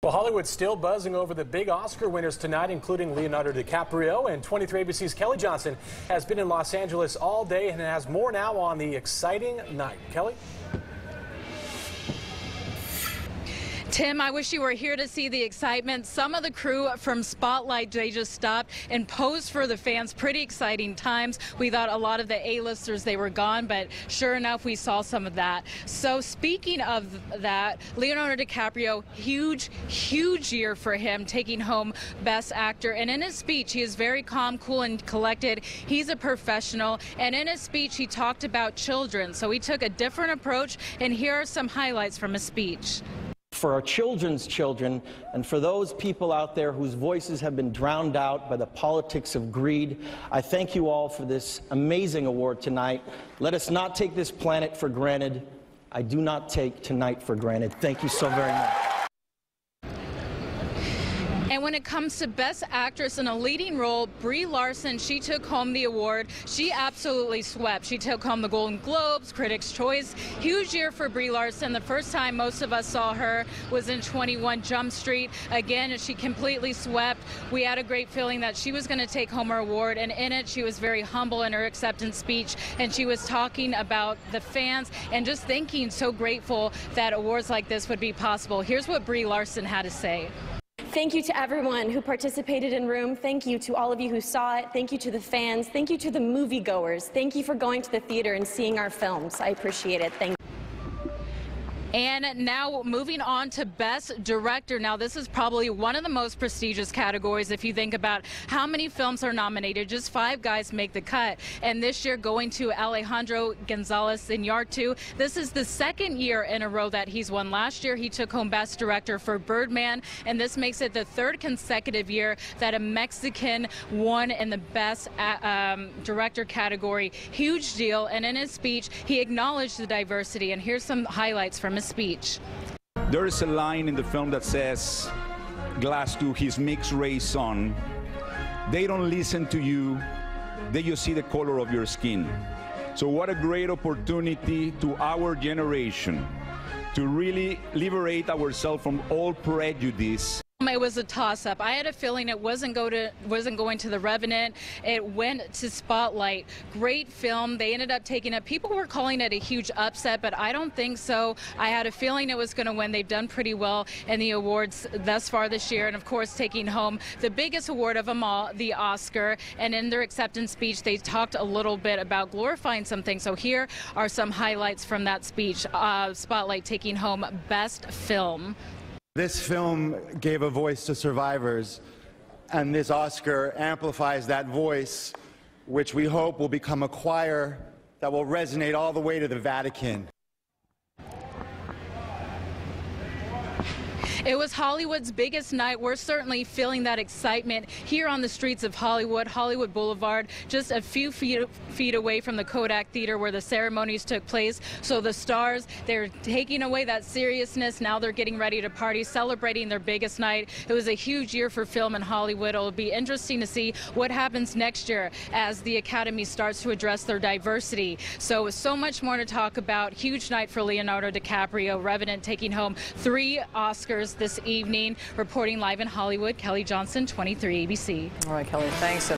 Well, Hollywood's still buzzing over the big Oscar winners tonight, including Leonardo DiCaprio. And 23 ABC's Kelly Johnson has been in Los Angeles all day and has more now on the exciting night. Kelly? Tim, I wish you were here to see the excitement. Some of the crew from Spotlight, they just stopped and posed for the fans. Pretty exciting times. We thought a lot of the A-listers, they were gone, but sure enough, we saw some of that. So speaking of that, Leonardo DiCaprio, huge year for him, taking home Best Actor. And in his speech, he is very calm, cool, and collected. He's a professional. And in his speech, he talked about children. So he took a different approach, and here are some highlights from his speech. For our children's children, and for those people out there whose voices have been drowned out by the politics of greed, I thank you all for this amazing award tonight. Let us not take this planet for granted. I do not take tonight for granted. Thank you so very much. And when it comes to Best Actress in a leading role, Brie Larson, she took home the award. She absolutely swept. She took home the Golden Globes, Critics' Choice. Huge year for Brie Larson. The first time most of us saw her was in 21 Jump Street. Again, she completely swept. We had a great feeling that she was going to take home her award, and in it, she was very humble in her acceptance speech, and she was talking about the fans and just thinking so grateful that awards like this would be possible. Here's what Brie Larson had to say. Thank you to everyone who participated in Room. Thank you to all of you who saw it. Thank you to the fans. Thank you to the moviegoers. Thank you for going to the theater and seeing our films. I appreciate it. Thank you. And now moving on to Best Director. Now this is probably one of the most prestigious categories if you think about how many films are nominated. Just 5 guys make the cut. And this year going to Alejandro Gonzalez in Iñárritu. This is the second year in a row that he's won. Last year he took home Best Director for Birdman, and this makes it the 3rd consecutive year that a Mexican won in the Best Director category. Huge deal. And in his speech he acknowledged the diversity, and here's some highlights from his speech. There is a line in the film that says, Glass to his mixed race son, they don't listen to you, they just see the color of your skin. So what a great opportunity to our generation to really liberate ourselves from all prejudice. It was a toss-up. I had a feeling it wasn't going to The Revenant. It went to Spotlight. Great film. They ended up taking it. People were calling it a huge upset, but I don't think so. I had a feeling it was going to win. They've done pretty well in the awards thus far this year, and of course taking home the biggest award of them all, the Oscar. And in their acceptance speech, they talked a little bit about glorifying some things. So here are some highlights from that speech. Spotlight taking home Best Film. This film gave a voice to survivors, and this Oscar amplifies that voice, which we hope will become a choir that will resonate all the way to the Vatican. It was Hollywood's biggest night. We're certainly feeling that excitement here on the streets of Hollywood, Hollywood Boulevard, just a few feet away from the Kodak Theater where the ceremonies took place. So the stars, they're taking away that seriousness. Now they're getting ready to party, celebrating their biggest night. It was a huge year for film in Hollywood. It'll be interesting to see what happens next year as the Academy starts to address their diversity. So much more to talk about. Huge night for Leonardo DiCaprio. Revenant taking home 3 Oscars this evening. Reporting live in Hollywood, Kelly Johnson, 23 ABC. All right, Kelly, thanks.